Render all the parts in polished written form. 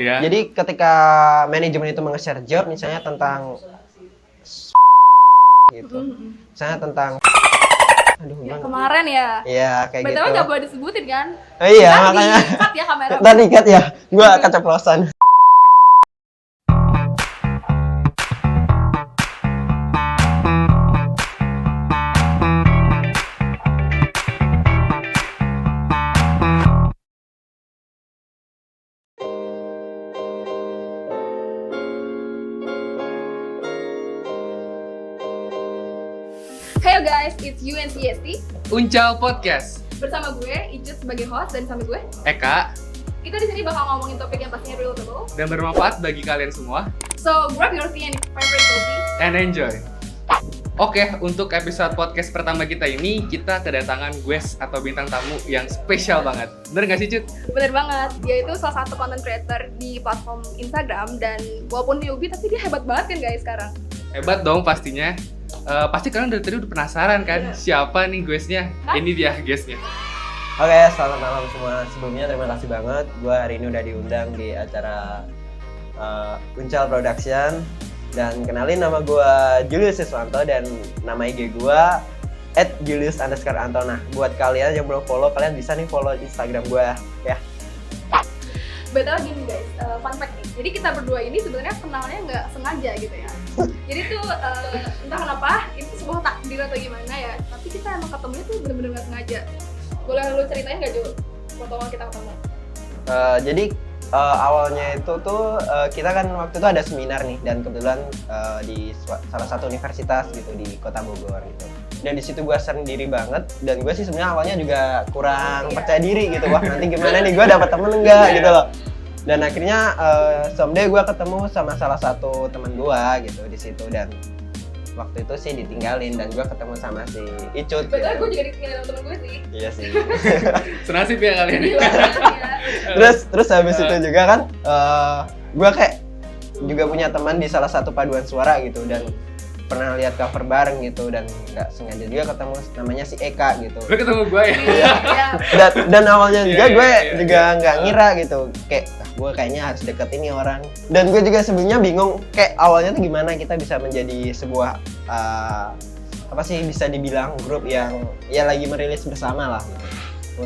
Iya. Jadi ketika manajemen itu nge-share job misalnya tentang gitu. Misalnya tentang aduh gimana? Kemarin ya. Iya, kayak BTW gitu. nggak boleh disebutin kan? Oh, iya, Ntar makanya. di-cut ya kamera. Ntar dikat ya, gua keceplosan. Hey guys, it's UNCST. Uncal Podcast. Bersama gue, Icut sebagai host, dan sama gue, Eka kita di sini bakal ngomongin topik yang pastinya relatable. dan bermanfaat bagi kalian semua So, grab your tea and favorite coffee. and enjoy. Oke, untuk episode podcast pertama kita ini kita kedatangan guest atau bintang tamu yang spesial banget. Bener gak sih, Cut? Bener banget, dia itu salah satu content creator di platform Instagram. Dan walaupun newbie, tapi dia hebat banget kan guys sekarang. Hebat dong pastinya. Pasti kalian dari tadi udah penasaran kan siapa nih guestnya? Ini dia guestnya. Oke, selamat malam semua. Sebelumnya terima kasih banget. Gue hari ini udah diundang di acara Uncal Production. Dan kenalin, nama gue Julius Siswanto dan nama IG gue @julius_anto. Nah, buat kalian yang belum follow, kalian bisa nih follow Instagram gue ya. Betul gini guys, fun fact nih. Jadi kita berdua ini sebenarnya kenalnya nggak sengaja gitu ya. Jadi tuh entah kenapa itu sebuah takdir atau gimana ya. Tapi kita emang ketemunya tuh bener-bener nggak sengaja. Boleh lu ceritain nggak Jo? Waktu awal kita ketemu. Jadi awalnya itu tuh kita kan waktu itu ada seminar nih, dan kebetulan di salah satu universitas gitu di Kota Bogor gitu. Dan di situ gue sendiri banget, dan gue sih sebenarnya awalnya juga kurang percaya diri gitu. Wah, nanti gimana nih, gue dapet temen enggak gitu loh. Dan akhirnya someday gue ketemu sama salah satu teman gue gitu di situ, dan waktu itu sih ditinggalin dan gue ketemu sama si Icut. Betul, gitu. gue juga ditinggalin sama temen gue sih. Iya sih. Senasib ya kalian ini. terus habis itu juga kan gue kayak juga punya teman di salah satu paduan suara gitu, dan pernah lihat cover bareng gitu, dan nggak sengaja juga ketemu, namanya si Eka gitu. Lu ketemu gue ya? Iya. Dan awalnya juga Iya, gue iya, juga iya. nggak ngira gitu, kayak gue kayaknya harus deket ini orang. Dan gue juga sebelumnya bingung kayak awalnya tuh gimana kita bisa menjadi sebuah apa sih, bisa dibilang grup yang ya lagi merilis bersama lah gitu,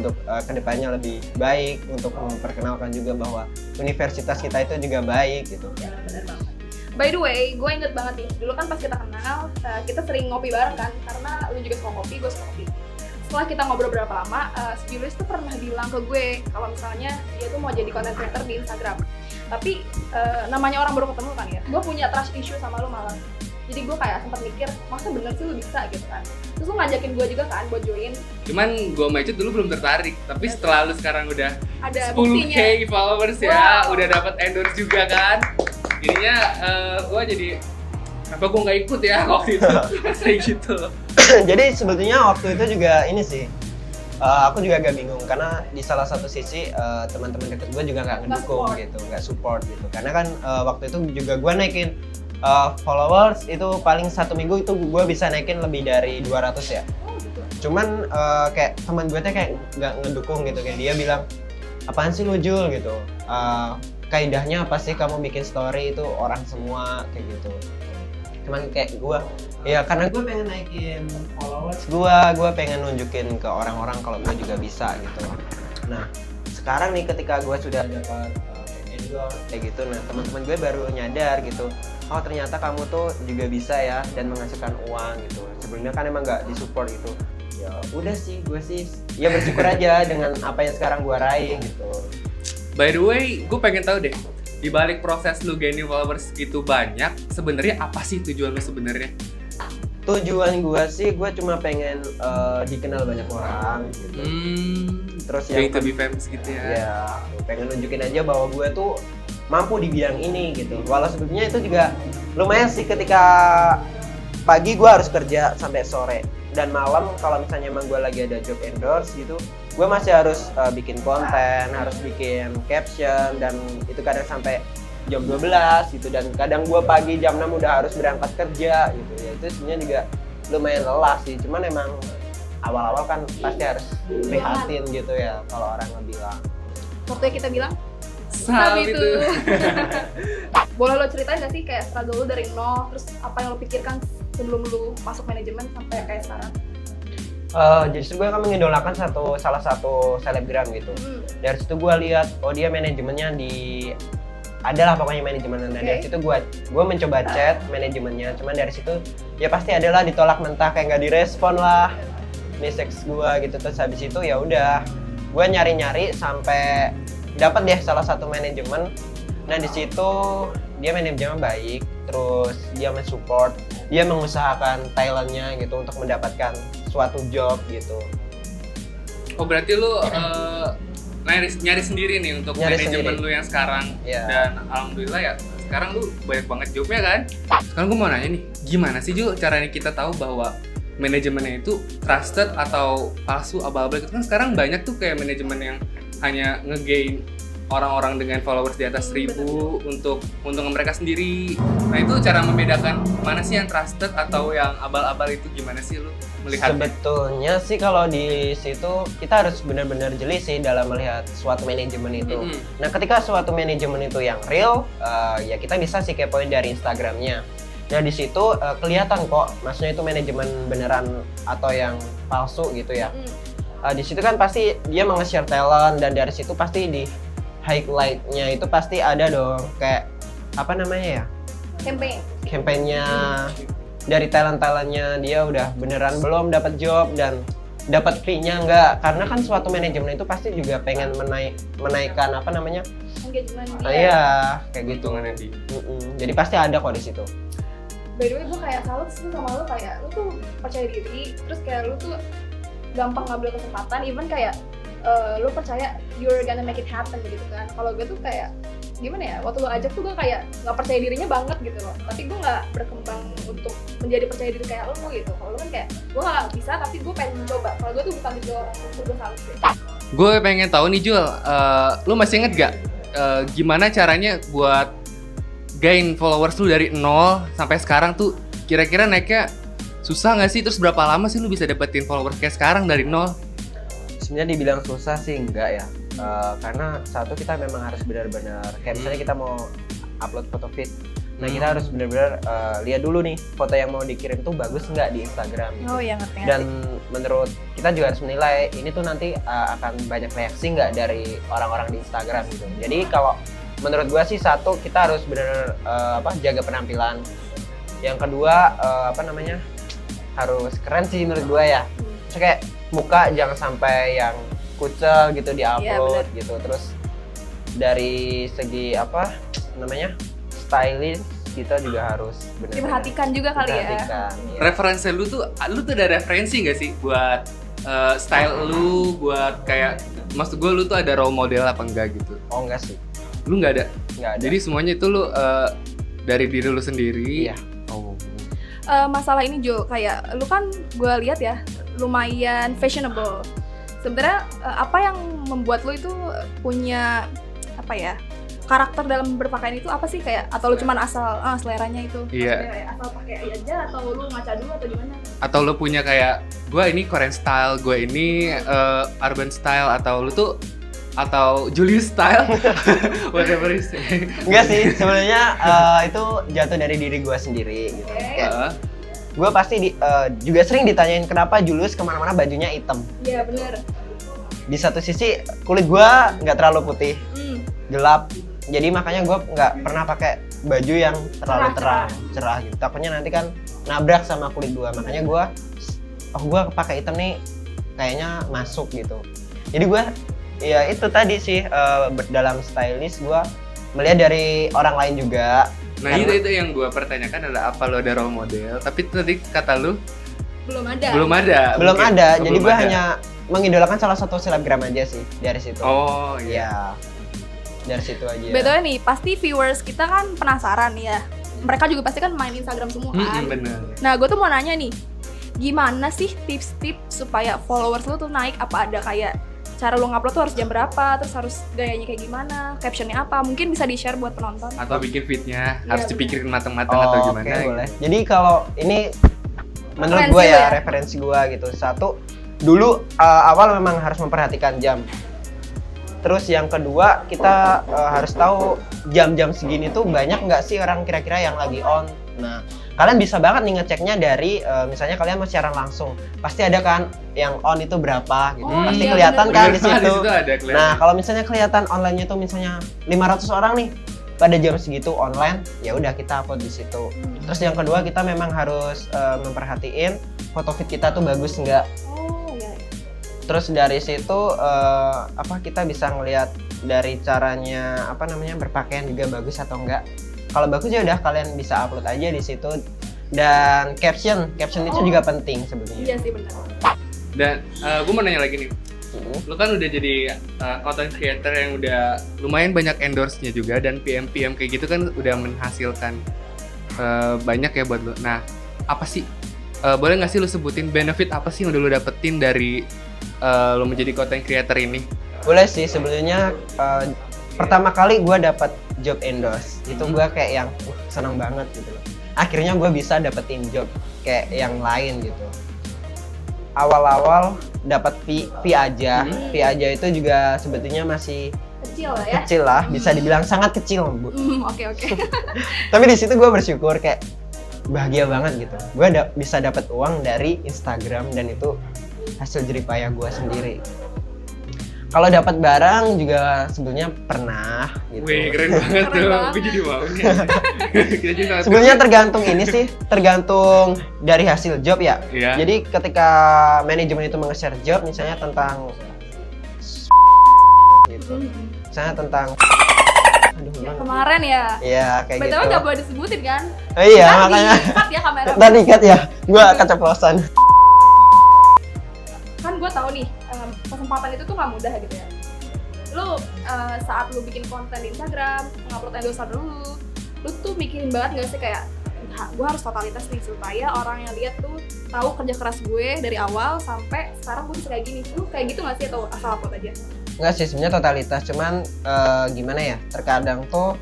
untuk kedepannya lebih baik, untuk memperkenalkan juga bahwa universitas kita itu juga baik gitu. Ya, bener banget. By the way, gue inget banget nih, dulu kan pas kita kenal, kita sering ngopi bareng kan, karena lu juga suka kopi, gue suka kopi. Setelah kita ngobrol berapa lama, si Julius tuh pernah bilang ke gue kalau misalnya dia tuh mau jadi content creator di Instagram. Tapi namanya orang baru ketemu kan ya, gue punya trust issue sama lu malah. Jadi gue kayak sempat mikir, masa bener sih lu bisa gitu kan. Terus lu ngajakin gue juga kan buat join. Cuman gue sama Icut dulu belum tertarik, tapi setelah lu sekarang udah Ada 10k buktinya. followers ya, Wow. udah dapat endorse juga kan. Jadinya gue jadi apa gue nggak ikut ya waktu itu kayak gitu. Jadi sebetulnya waktu itu juga ini sih, aku juga agak bingung karena di salah satu sisi teman-teman deket gue juga nggak ngedukung gitu, nggak support gitu. Karena kan waktu itu juga gue naikin followers itu paling 1 minggu itu gue bisa naikin lebih dari 200 ya. Oh gitu. Cuman kayak teman gue tuh kayak nggak ngedukung gitu, kayak dia bilang apaan sih lu Jul gitu. Kaidahnya apa sih kamu bikin story itu orang semua kayak gitu. Cuman kayak gue, ya karena gue pengen naikin followers gue pengen nunjukin ke orang-orang kalau gue juga bisa gitu. Nah sekarang nih ketika gue sudah dapat endorse kayak gitu, nah teman-teman gue baru nyadar gitu, oh ternyata kamu tuh juga bisa ya dan menghasilkan uang gitu. Sebelumnya kan emang nggak disupport gitu. Ya udah sih, gue sih ya bersyukur aja dengan apa yang sekarang gue raih gitu. By the way, gue pengen tahu deh, di balik proses lu gaining followers itu banyak, sebenarnya apa sih tujuan lu sebenarnya? Tujuan gue sih, gue cuma pengen dikenal banyak orang gitu. Terus yang to be famous gitu ya? Ya, pengen nunjukin aja bahwa gue tuh mampu di bidang ini gitu. Walau sebetulnya itu juga lumayan sih, ketika pagi gue harus kerja sampai sore, dan malam kalau misalnya emang gue lagi ada job endorse gitu, gue masih harus bikin konten, harus bikin caption, dan itu kadang sampai jam 12 gitu, dan kadang gue pagi jam 6 udah harus berangkat kerja gitu ya. Itu sebenarnya juga lumayan lelah sih, cuman emang awal-awal kan pasti harus prihatin gitu ya kalau orang ngebilang. Waktu kita bilang, Kesal itu. Boleh lo ceritain gak sih kayak struggle lo dari nol, terus apa yang lo pikirkan sebelum lo masuk manajemen sampai kayak sekarang? Justru gue kan mengidolakan salah satu selebgram gitu. Dari situ gue lihat, oh dia manajemennya adalah pokoknya manajemen. Dan dari situ gue mencoba chat manajemennya, cuman dari situ ya pasti adalah ditolak mentah, kayak nggak direspon lah message gue gitu. Terus habis itu ya udah gue nyari sampai dapat deh salah satu manajemen. Nah di situ dia manajemennya baik, terus dia mensupport, dia mengusahakan talentnya gitu untuk mendapatkan suatu job gitu. Oh berarti lu nyari sendiri nih untuk manajemen lu yang sekarang. Dan alhamdulillah ya sekarang lu banyak banget jobnya kan. Sekarang gue mau nanya nih, gimana sih Jul caranya kita tahu bahwa manajemennya itu trusted atau palsu, abal-abal gitu kan? Sekarang banyak tuh kayak manajemen yang hanya nge-gain orang-orang dengan followers di atas 1000 untuk keuntungan mereka sendiri. Nah itu cara membedakan mana sih yang trusted atau yang abal-abal itu, gimana sih lu melihatnya? Sebetulnya sih kalau di situ kita harus benar-benar jeli sih dalam melihat suatu manajemen itu. Nah ketika suatu manajemen itu yang real, ya kita bisa sih kepoin dari Instagramnya. Nah di situ kelihatan kok, maksudnya itu manajemen beneran atau yang palsu gitu ya. Di situ kan pasti dia nge-share talent, dan dari situ pasti di highlight-nya itu pasti ada dong kayak apa namanya ya, campaign-nya dari talent-talentnya dia udah beneran belum dapat job dan dapat fee-nya enggak, karena kan suatu manajemen itu pasti juga pengen menaikkan apa namanya engagement iya kayak gitu. Jadi pasti ada kok di situ. By the way, gue kayak salut sih sama lu, kayak lu tuh percaya diri, terus kayak lu tuh gampang ngambil kesempatan, even kayak lu percaya you're gonna make it happen gitu kan. Kalau gue tuh kayak gimana ya, waktu lu ajak tuh gue kayak nggak percaya dirinya banget gitu loh, tapi gue nggak berkembang untuk menjadi percaya diri kayak lu gitu. Kalau lu kan kayak gue nggak bisa tapi gue pengen mencoba. Kalau gue tuh bukan tipe orang itu, gue salut sih. Gue pengen tahu nih Jul, lu masih inget gak gimana caranya buat gain followers lu dari 0 sampai sekarang tuh kira-kira naiknya susah nggak sih? Terus berapa lama sih lu bisa dapetin followers kayak sekarang dari 0? Sebenarnya dibilang susah sih enggak ya, karena satu kita memang harus benar-benar kayak misalnya kita mau upload foto feed, nah kita harus benar-benar lihat dulu nih foto yang mau dikirim tuh bagus nggak di Instagram gitu. Oh iya, ngerti. Dan menurut kita juga harus menilai ini tuh nanti akan banyak reaksi nggak dari orang-orang di Instagram gitu. Jadi kalau menurut gua sih satu kita harus benar jaga penampilan, yang kedua harus keren sih menurut gua ya. So, kayak muka jangan sampai yang kucel gitu di upload gitu. Terus dari segi stylish kita juga harus benar-benar diperhatikan juga kali ya. Referensi lu tuh ada referensi nggak sih buat style lu, buat kayak maksud gue lu tuh ada role model apa enggak gitu? Oh enggak sih. Lu nggak ada? Nggak ada. Jadi semuanya itu lu dari diri lu sendiri. Iya. Oh. Masalah ini Jo, kayak lu kan gue lihat ya lumayan fashionable. Sebenarnya apa yang membuat lu itu punya karakter dalam berpakaian itu apa sih, kayak atau lu cuman asal seleranya itu? Iya. Asal pakai aja atau lu ngaca dulu atau gimana? Atau lu punya kayak gue ini Korean style, gue ini urban style, atau lu tuh atau Julius style, whatever you say. Enggak sih, sebenarnya itu jatuh dari diri gue sendiri gitu. Gue pasti juga sering ditanyain kenapa Julius kemana-mana bajunya hitam. Iya benar. Di satu sisi kulit gue nggak terlalu putih, gelap. Jadi makanya gue nggak pernah pakai baju yang terlalu cerah gitu. Takutnya nanti kan nabrak sama kulit gue. Makanya gue pakai hitam nih kayaknya masuk gitu. Jadi gue ya itu tadi sih dalam stylish gue melihat dari orang lain juga. Nah itu yang gue pertanyakan adalah apa lo ada role model, tapi tadi kata lu belum ada. Jadi gue hanya mengidolakan salah satu selebgram aja sih dari situ. Oh iya. Dari situ aja. Betul nih, pasti viewers kita kan penasaran ya. Mereka juga pasti kan main Instagram semua kan. Bener. Nah gue tuh mau nanya nih, gimana sih tips-tips supaya followers lu tuh naik? Apa ada kayak cara lu ngupload tuh harus jam berapa, terus harus gayanya kayak gimana, captionnya apa, mungkin bisa di-share buat penonton. Atau bikin feednya harus dipikirin matang-matang atau gimana? Oke, boleh. Jadi kalau ini menurut gue ya referensi gue gitu. Satu, dulu awal memang harus memperhatikan jam. Terus yang kedua kita harus tahu jam-jam segini tuh banyak nggak sih orang kira-kira yang lagi on. Nah, kalian bisa banget nih ngeceknya dari misalnya kalian mau siaran langsung, pasti ada kan yang on itu berapa gitu. Oh, pasti iya, kelihatan bener-bener. kan di situ. Ada kelihatan. Nah, kalau misalnya kelihatan online-nya tuh misalnya 500 orang nih pada jam segitu online, ya udah kita upload di situ. Terus yang kedua kita memang harus memperhatiin foto feed kita tuh bagus nggak. Oh iya. Terus dari situ kita bisa ngelihat dari caranya berpakaian juga bagus atau enggak. Kalau bagus ya udah kalian bisa upload aja di situ. Dan caption itu juga penting sebenarnya. Iya sih benar. Dan gue mau nanya lagi nih, lu kan udah jadi content creator yang udah lumayan banyak endorse-nya juga, dan PM kayak gitu kan udah menghasilkan banyak ya buat lu. Nah, apa sih, boleh nggak sih lu sebutin benefit apa sih yang udah lu dapetin dari lu menjadi content creator ini? Boleh sih, sebenarnya pertama kali gue dapat job endorse itu gue kayak yang senang banget gitu loh. Akhirnya gue bisa dapetin job kayak yang lain gitu. Awal-awal dapat fee aja itu juga sebetulnya masih Kecil lah ya. kecil lah, bisa dibilang sangat kecil, Bu. Oke. Tapi di situ gue bersyukur kayak bahagia banget gitu. Gue bisa dapat uang dari Instagram dan itu hasil jeripayah gue sendiri. Kalau dapat barang juga sebelumnya pernah gitu. Wih, keren banget Keren tuh, banget. gue jadi mau nih. Kita jadi sangat Sebenarnya tergantung dari hasil job ya. Iya. Jadi ketika manajemen itu nge-share job misalnya tentang gitu. Misalnya tentang Kemarin ya. Iya, kayak BTW gitu. nggak boleh disebutin kan? Iya, Kan makanya di-cut ya kamera. tadi cut ya. Gua keceplosan. Kan gue tahu nih kesempatan itu tuh nggak mudah gitu ya. Lu saat lu bikin konten di Instagram, ngupload endorse lu tuh mikirin banget nggak sih kayak gue harus totalitas nih supaya orang yang lihat tuh tahu kerja keras gue dari awal sampai sekarang gue bisa kayak gini. Lu kayak gitu nggak sih atau asal upload aja? Enggak sih, sebenarnya totalitas, cuman gimana ya? Terkadang tuh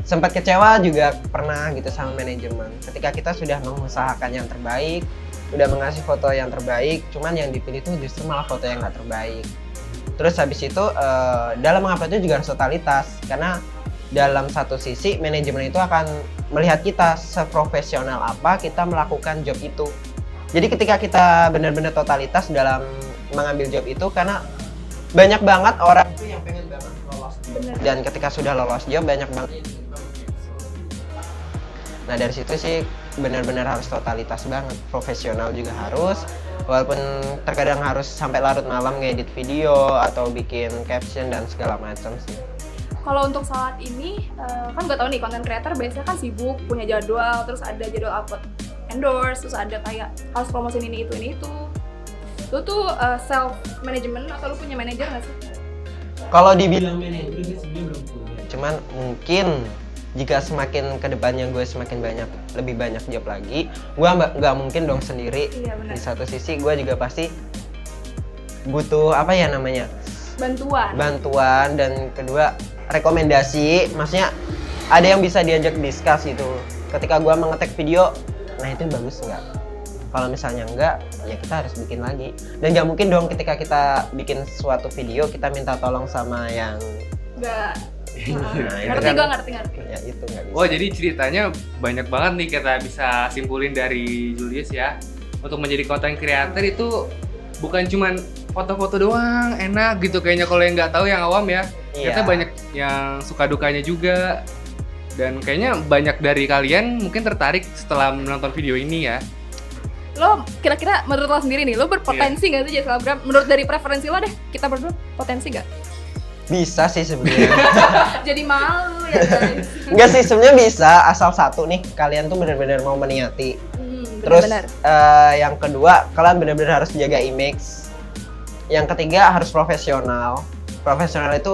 sempat kecewa juga pernah gitu sama manajemen. Ketika kita sudah mengusahakan yang terbaik, udah mengasih foto yang terbaik, cuman yang dipilih tuh justru malah foto yang nggak terbaik. Terus habis itu dalam menguploadnya juga harus totalitas, karena dalam satu sisi manajemen itu akan melihat kita seprofesional apa kita melakukan job itu. Jadi ketika kita benar-benar totalitas dalam mengambil job itu, karena banyak banget orang itu yang pengen banget lolos job. Dan ketika sudah lolos job banyak banget. Nah dari situ sih benar-benar harus totalitas banget, profesional juga harus, walaupun terkadang harus sampai larut malam ngedit video atau bikin caption dan segala macam sih. Kalau untuk saat ini, kan gue tau nih content creator biasanya kan sibuk, punya jadwal, terus ada jadwal upload endorse, terus ada kayak harus promosiin ini itu. Lu tuh self management atau lu punya manajer nggak sih? Kalau dibilang manajer sih sebenarnya belum punya. Cuman mungkin jika semakin kedepannya gue semakin lebih banyak job lagi, gue nggak mungkin dong sendiri. Iya, benar. Di satu sisi gue juga pasti butuh bantuan, dan kedua rekomendasi, maksudnya ada yang bisa diajak discuss gitu. Ketika gue mengetek video, nah itu bagus nggak? Kalau misalnya enggak, ya kita harus bikin lagi. Dan nggak mungkin dong ketika kita bikin suatu video kita minta tolong sama yang Nggak. Nah, itu Ngerti, kan- gue ngerti. ya itu nggak bisa. Oh, jadi ceritanya banyak banget nih kita bisa simpulin dari Julius ya. Untuk menjadi content creator itu bukan cuman foto-foto doang, enak gitu kayaknya kalau yang nggak tahu, yang awam ya. Iya. Ternyata banyak yang suka dukanya juga. Dan kayaknya banyak dari kalian mungkin tertarik setelah menonton video ini ya. Lo kira-kira menurut lo sendiri nih, lo berpotensi nggak sih jadi selebgram? Menurut dari preferensi lo deh, kita berdua potensi nggak? Bisa sih sebenarnya. Jadi malu ya guys. Enggak sih, sebenarnya bisa, asal satu nih kalian tuh benar-benar mau meniati. Terus Benar-benar. yang kedua, kalian benar-benar harus jaga image. Yang ketiga harus profesional. Profesional itu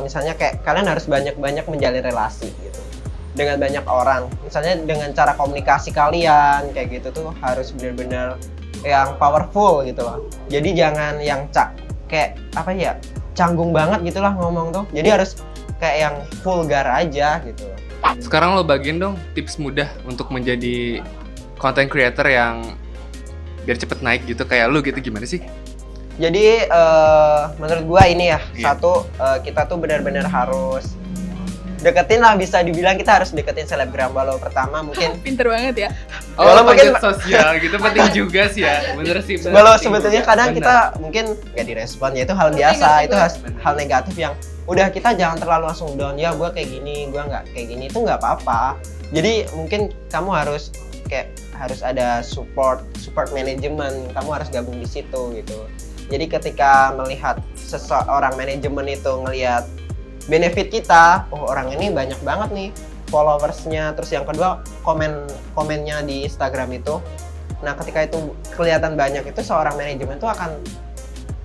misalnya kayak kalian harus banyak-banyak menjalin relasi gitu dengan banyak orang. Misalnya dengan cara komunikasi kalian kayak gitu tuh harus benar-benar yang powerful gitu loh. Jadi jangan yang kayak apa ya, canggung banget gitulah ngomong tuh. Jadi harus kayak yang vulgar aja gitu. Sekarang lo bagiin dong tips mudah untuk menjadi content creator yang biar cepet naik gitu kayak lu gitu, gimana sih? Jadi menurut gua ini ya, Iya. satu kita tuh benar-benar harus deketin lah, bisa dibilang kita harus deketin selebgram. Walau pertama mungkin Pinter banget ya. Oh, Kalau mungkin- mungkin sosial gitu penting juga sih ya. Bener sih. bener, walau penting sebetulnya juga. kadang Bener. kita mungkin nggak direspon, ya itu hal Tapi biasa, ngerti itu gue. hal negatif yang udah kita jangan terlalu langsung down, ya gua kayak gini, gua nggak kayak gini, itu nggak apa-apa. Jadi mungkin kamu harus kayak harus ada support manajemen, kamu harus gabung di situ gitu. Jadi ketika melihat seseorang manajemen itu ngelihat benefit kita, oh orang ini banyak banget nih followersnya, terus yang kedua komennya di Instagram itu. Nah ketika itu kelihatan banyak, itu seorang manajemen tuh akan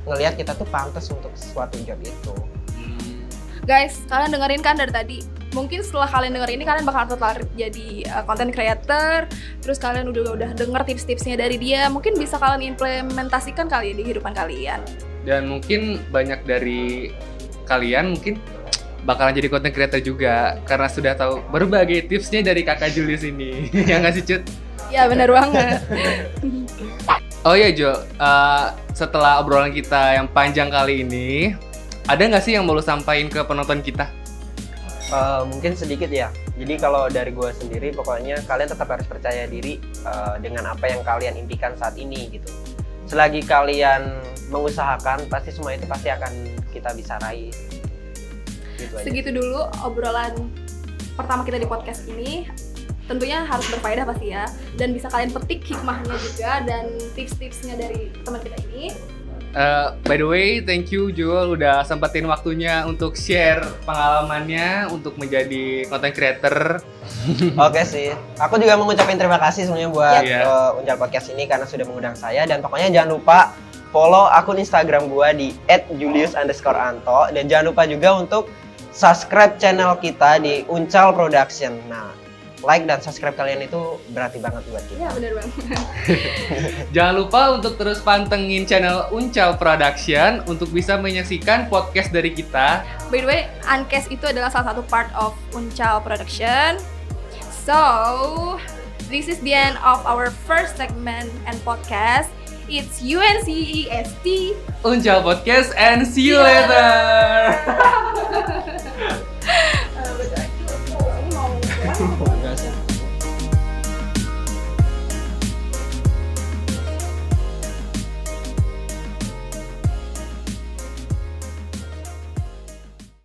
ngelihat kita tuh pantas untuk suatu job itu. Hmm. Guys, kalian dengerin kan dari tadi? Mungkin setelah kalian denger ini kalian bakal tertarik jadi content creator. Terus kalian udah denger tips-tipsnya dari dia. Mungkin bisa kalian implementasikan kali ya di kehidupan kalian. Dan mungkin banyak dari kalian mungkin bakalan jadi content creator juga karena sudah tahu berbagai tipsnya dari kakak Julius ini. Ya nggak sih, Cut? Ya benar banget. Oh iya Jo, setelah obrolan kita yang panjang kali ini, ada nggak sih yang mau lo sampaikan ke penonton kita? Mungkin sedikit ya. Jadi kalau dari gue sendiri, pokoknya kalian tetap harus percaya diri dengan apa yang kalian impikan saat ini gitu. Selagi kalian mengusahakan, pasti semua itu pasti akan kita bisa raih. Gitu aja. Segitu dulu obrolan pertama kita di podcast ini. Tentunya harus berfaedah pasti ya. Dan bisa kalian petik hikmahnya juga dan tips-tipsnya dari teman kita ini. By the way, thank you Jul udah sempetin waktunya untuk share pengalamannya untuk menjadi content creator. Oke sih. Aku juga mau ngucapin terima kasih sebenarnya buat Iya. Uncal Podcast ini karena sudah mengundang saya, dan pokoknya jangan lupa follow akun Instagram gua di @julius_anto, dan jangan lupa juga untuk subscribe channel kita di Uncal Production. Nah, like dan subscribe kalian itu berarti banget buat kita. Ya benar banget. Jangan lupa untuk terus pantengin channel Uncal Production untuk bisa menyaksikan podcast dari kita. By the way, Uncast itu adalah salah satu part of Uncal Production. So, this is the end of our first segment and podcast. It's UNCEST. Uncal Podcast and see you later. Betul. Ini mau